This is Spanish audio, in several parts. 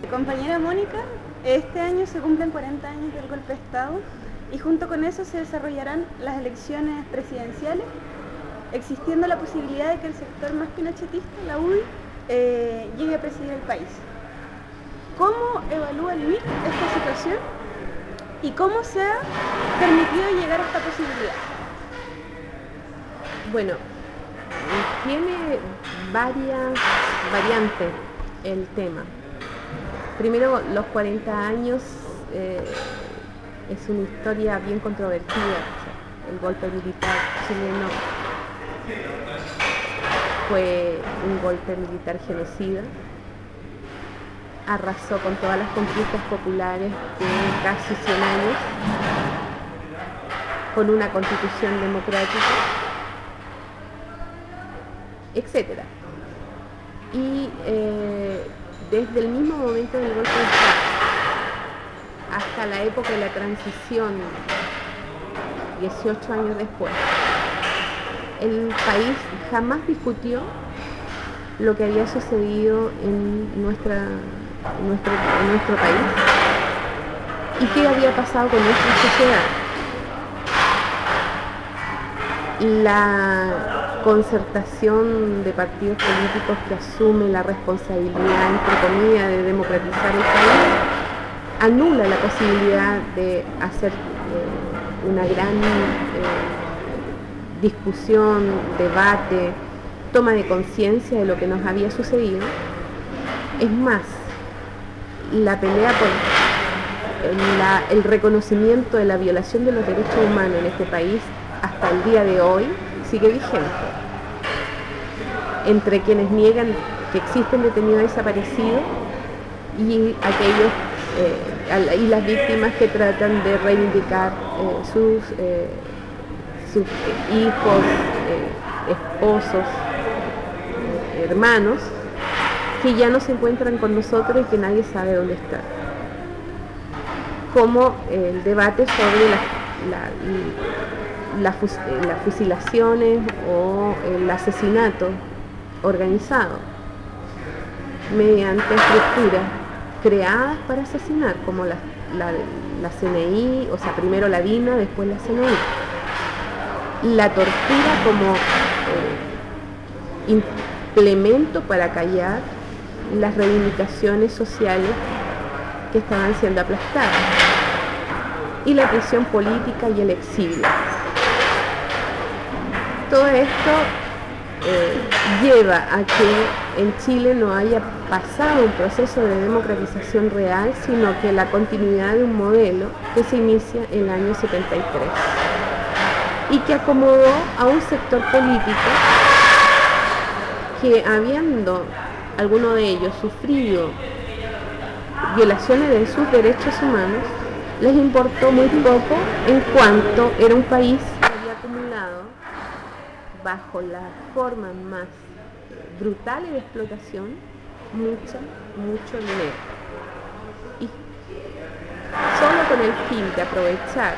Compañera Mónica, este año se cumplen 40 años del golpe de Estado y junto con eso se desarrollarán las elecciones presidenciales, existiendo la posibilidad de que el sector más pinochetista, la UDI, llegue a presidir el país. ¿Cómo evalúa el MIR esta situación y cómo se ha permitido llegar a esta posibilidad? Bueno, tiene varias variantes el tema. Primero, los 40 años es una historia bien controvertida. O sea, el golpe militar chileno fue un golpe militar genocida. Arrasó con todas las conquistas populares de casi 100 años, con una constitución democrática, etc. Y desde el mismo momento del golpe de Estado hasta la época de la transición, 18 años después, el país jamás discutió lo que había sucedido en nuestro país y qué había pasado con nuestra sociedad. La concertación de partidos políticos que asume la responsabilidad, entre comillas, de democratizar el país, anula la posibilidad de hacer una gran discusión, debate, toma de conciencia de lo que nos había sucedido. Es más, la pelea por el reconocimiento de la violación de los derechos humanos en este país hasta el día de hoy sigue vigente. Entre quienes niegan que existen detenidos desaparecidos y aquellos y las víctimas que tratan de reivindicar sus hijos, esposos, hermanos, que ya no se encuentran con nosotros y que nadie sabe dónde están. Como el debate sobre las fusilaciones o el asesinato organizado mediante estructuras creadas para asesinar, como la CNI, o sea, primero la DINA, después la CNI. La tortura como implemento para callar las reivindicaciones sociales que estaban siendo aplastadas, y la prisión política y el exilio. Todo esto lleva a que en Chile no haya pasado un proceso de democratización real, sino que la continuidad de un modelo que se inicia en el año 73 y que acomodó a un sector político que, habiendo alguno de ellos sufrido violaciones de sus derechos humanos, les importó muy poco, en cuanto era un país que había acumulado, bajo las formas más brutales de explotación, mucho dinero. Y solo con el fin de aprovechar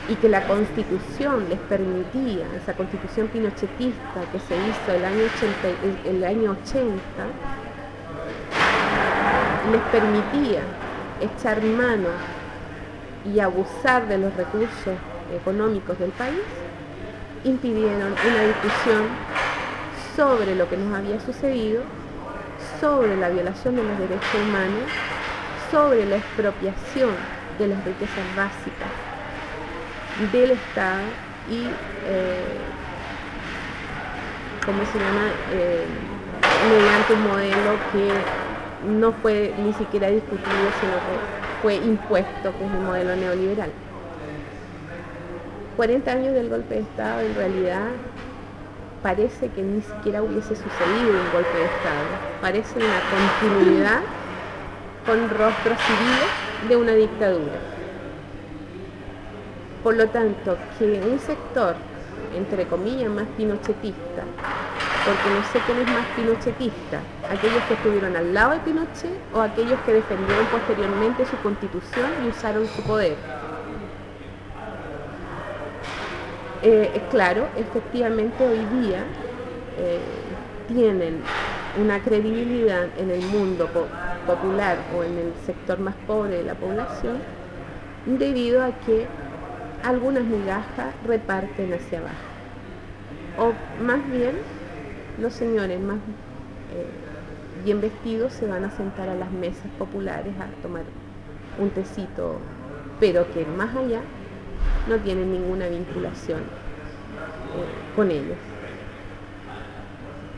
y que la Constitución les permitía, esa Constitución pinochetista que se hizo el año 80, les permitía echar mano y abusar de los recursos económicos del país, impidieron una discusión sobre lo que nos había sucedido, sobre la violación de los derechos humanos, sobre la expropiación de las riquezas básicas del Estado y, mediante un modelo que no fue ni siquiera discutido, sino que fue impuesto, que es el modelo neoliberal. 40 años del golpe de Estado, en realidad parece que ni siquiera hubiese sucedido un golpe de Estado. Parece una continuidad con rostros civiles de una dictadura. Por lo tanto, que un sector, entre comillas, más pinochetista, porque no sé quién es más pinochetista, aquellos que estuvieron al lado de Pinochet o aquellos que defendieron posteriormente su constitución y usaron su poder. Claro, efectivamente hoy día tienen una credibilidad en el mundo popular o en el sector más pobre de la población, debido a que algunas migajas reparten hacia abajo. O más bien, los señores más bien vestidos se van a sentar a las mesas populares a tomar un tecito, pero que más allá no tienen ninguna vinculación con ellos.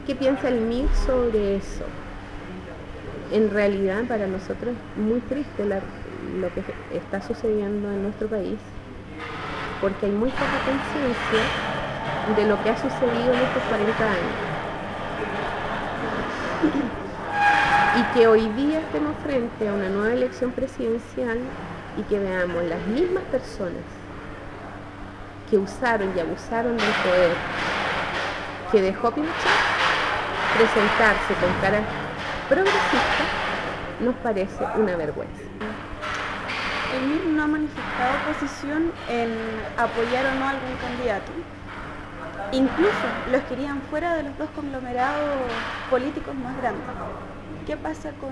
¿Qué piensa el MIR sobre eso? En realidad para nosotros es muy triste lo que está sucediendo en nuestro país, porque hay muy poca conciencia de lo que ha sucedido en estos 40 años. Y que hoy día estemos frente a una nueva elección presidencial y que veamos las mismas personas que usaron y abusaron del poder que dejó Pinochet presentarse con cara progresista, nos parece una vergüenza. El MIR no ha manifestado posición en apoyar o no a algún candidato. Incluso los querían fuera de los dos conglomerados políticos más grandes. ¿Qué pasa con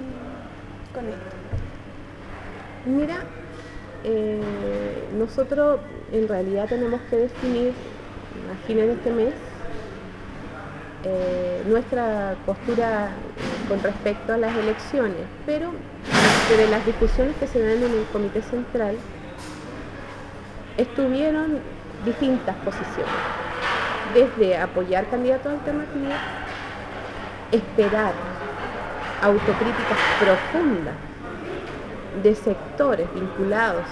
esto? Mira, nosotros en realidad tenemos que definir a fines de este mes nuestra postura con respecto a las elecciones, pero de las discusiones que se dan en el Comité Central estuvieron distintas posiciones, desde apoyar candidatos alternativos, esperar autocríticas profundas de sectores vinculados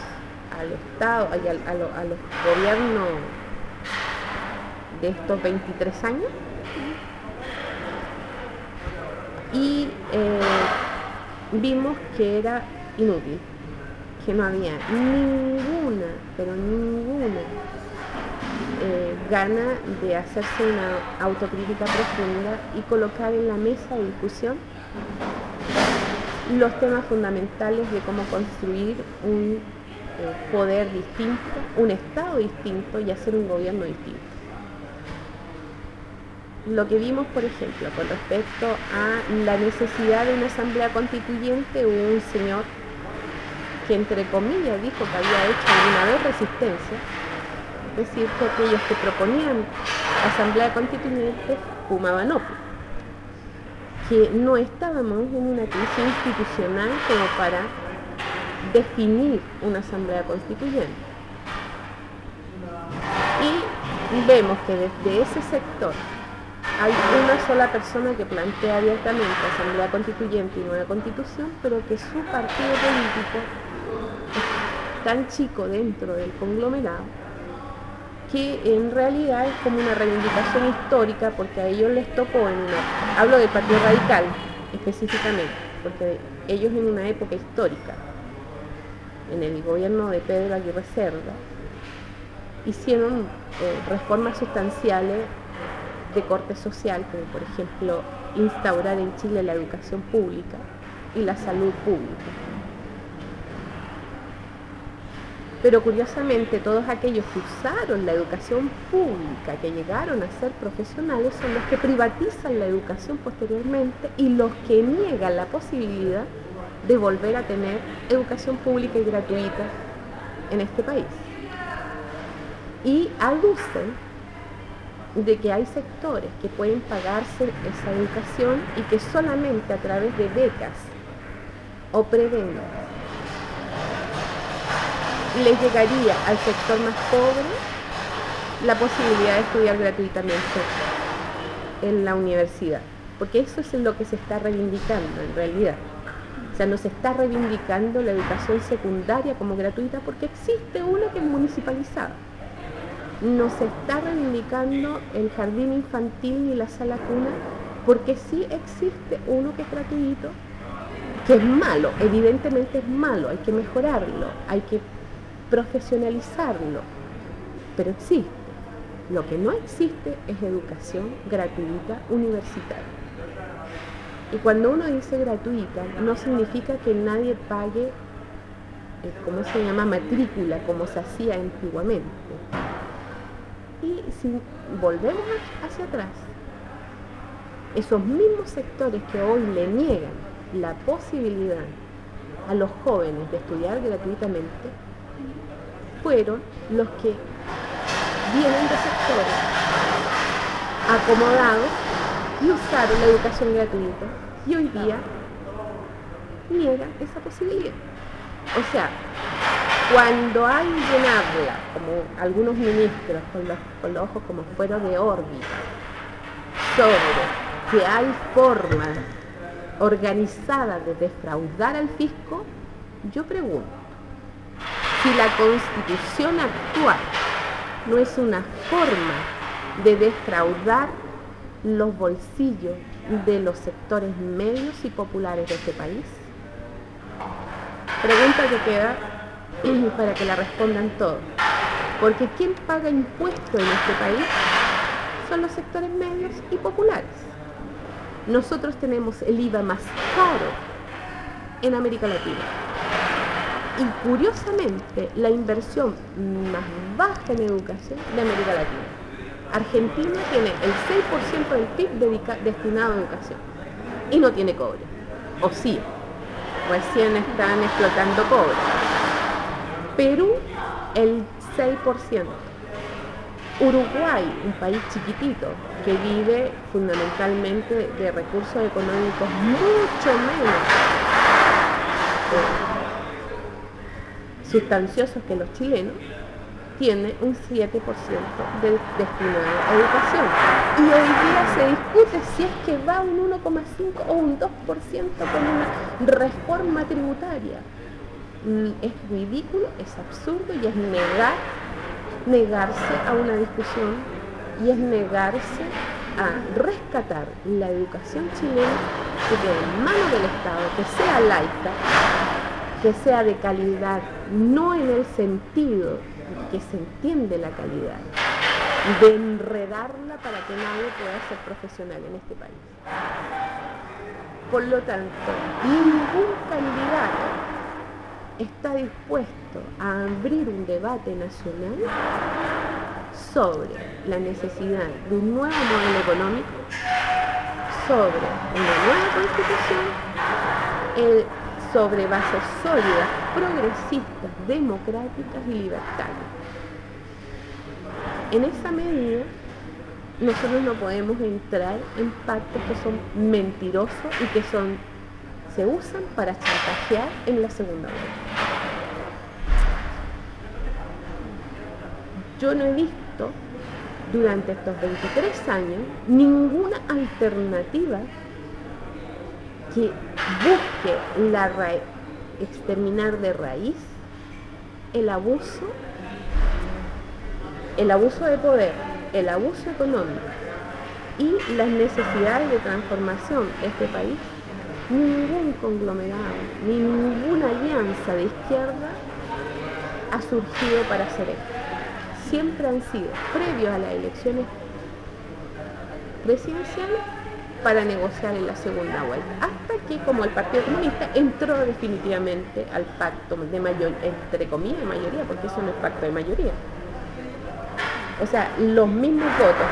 al Estado y a los gobiernos de estos 23 años, y vimos que era inútil, que no había ninguna, pero ninguna gana de hacerse una autocrítica profunda y colocar en la mesa de discusión los temas fundamentales de cómo construir un poder distinto, un Estado distinto y hacer un gobierno distinto. Lo que vimos, por ejemplo, con respecto a la necesidad de una asamblea constituyente, hubo un señor que entre comillas dijo que había hecho alguna vez resistencia, es decir, que aquellos que proponían asamblea constituyente fumaban opio, que no estábamos en una crisis institucional como para definir una asamblea constituyente. Y vemos que desde ese sector hay una sola persona que plantea abiertamente asamblea constituyente y nueva constitución, pero que su partido político es tan chico dentro del conglomerado que en realidad es como una reivindicación histórica, porque a ellos les tocó hablo del Partido Radical específicamente, porque ellos en una época histórica, en el gobierno de Pedro Aguirre Cerda, hicieron reformas sustanciales de corte social, como por ejemplo instaurar en Chile la educación pública y la salud pública. Pero curiosamente todos aquellos que usaron la educación pública, que llegaron a ser profesionales, son los que privatizan la educación posteriormente y los que niegan la posibilidad de volver a tener educación pública y gratuita en este país. Y aducen de que hay sectores que pueden pagarse esa educación y que solamente a través de becas o prebendas les llegaría al sector más pobre la posibilidad de estudiar gratuitamente en la universidad, porque eso es lo que se está reivindicando en realidad. O sea, no se está reivindicando la educación secundaria como gratuita porque existe una que es municipalizada. No se está reivindicando el jardín infantil ni la sala cuna porque sí existe uno que es gratuito, que es malo, evidentemente es malo, hay que mejorarlo, hay que profesionalizarlo, pero existe. Lo que no existe es educación gratuita universitaria. Y cuando uno dice gratuita, no significa que nadie pague, ¿cómo se llama?, matrícula, como se hacía antiguamente. Y si volvemos hacia atrás, esos mismos sectores que hoy le niegan la posibilidad a los jóvenes de estudiar gratuitamente, fueron los que vienen de sectores acomodados y usaron la educación gratuita, y hoy día niegan esa posibilidad. O sea, cuando hay llenarla, como algunos ministros con los ojos como fuera de órbita, sobre que hay formas organizadas de defraudar al fisco, yo pregunto, si la Constitución actual no es una forma de defraudar los bolsillos de los sectores medios y populares de este país. Pregunta que queda para que la respondan todos. Porque ¿quién paga impuestos en este país? Son los sectores medios y populares. Nosotros tenemos el IVA más caro en América Latina. Y curiosamente, la inversión más baja en educación de América Latina. Argentina tiene el 6% del PIB destinado a educación y no tiene cobre. O sí, recién están explotando cobre. Perú, el 6%. Uruguay, un país chiquitito que vive fundamentalmente de recursos económicos mucho menos sustanciosos que los chilenos, tiene un 7% destinado a educación. Y hoy día se discute si es que va un 1,5 o un 2% con una reforma tributaria. Es ridículo, es absurdo y es negarse a una discusión y es negarse a rescatar la educación chilena que quede en manos del Estado, que sea laica, que sea de calidad, no en el sentido que se entiende la calidad, de enredarla para que nadie pueda ser profesional en este país. Por lo tanto, ningún candidato está dispuesto a abrir un debate nacional sobre la necesidad de un nuevo modelo económico, sobre una nueva constitución, sobre bases sólidas, progresistas, democráticas y libertarias. En esa medida, nosotros no podemos entrar en pactos que son mentirosos y que se usan para chantajear en la segunda vuelta. Yo no he visto durante estos 23 años ninguna alternativa que busque exterminar de raíz el abuso de poder, el abuso económico y las necesidades de transformación de este país. Ningún conglomerado, ni ninguna alianza de izquierda ha surgido para hacer esto. Siempre han sido previos a las elecciones presidenciales para negociar en la segunda vuelta, hasta que, como el Partido Comunista entró definitivamente al pacto de mayoría, entre comillas mayoría, porque eso no es pacto de mayoría. O sea, los mismos votos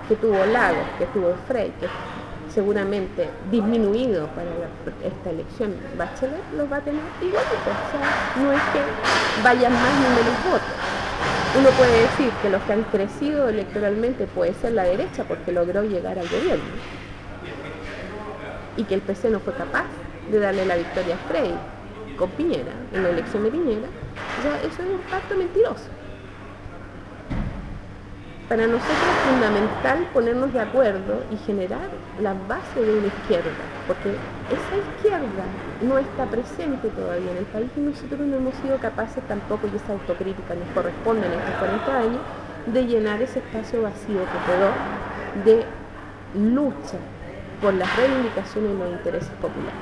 que tuvo Lagos, que tuvo Frey, que seguramente disminuido para esta elección Bachelet, los va a tener igualitos. O sea, no es que vayan más ni menos votos. Uno puede decir que los que han crecido electoralmente puede ser la derecha porque logró llegar al gobierno y que el PC no fue capaz de darle la victoria a Frey con Piñera, en la elección de Piñera. O sea, eso es un pacto mentiroso. Para nosotros es fundamental ponernos de acuerdo y generar la base de una izquierda, porque esa izquierda no está presente todavía en el país y nosotros no hemos sido capaces tampoco, y esa autocrítica nos corresponde en estos 40 años, de llenar ese espacio vacío que quedó de lucha por las reivindicaciones y los intereses populares.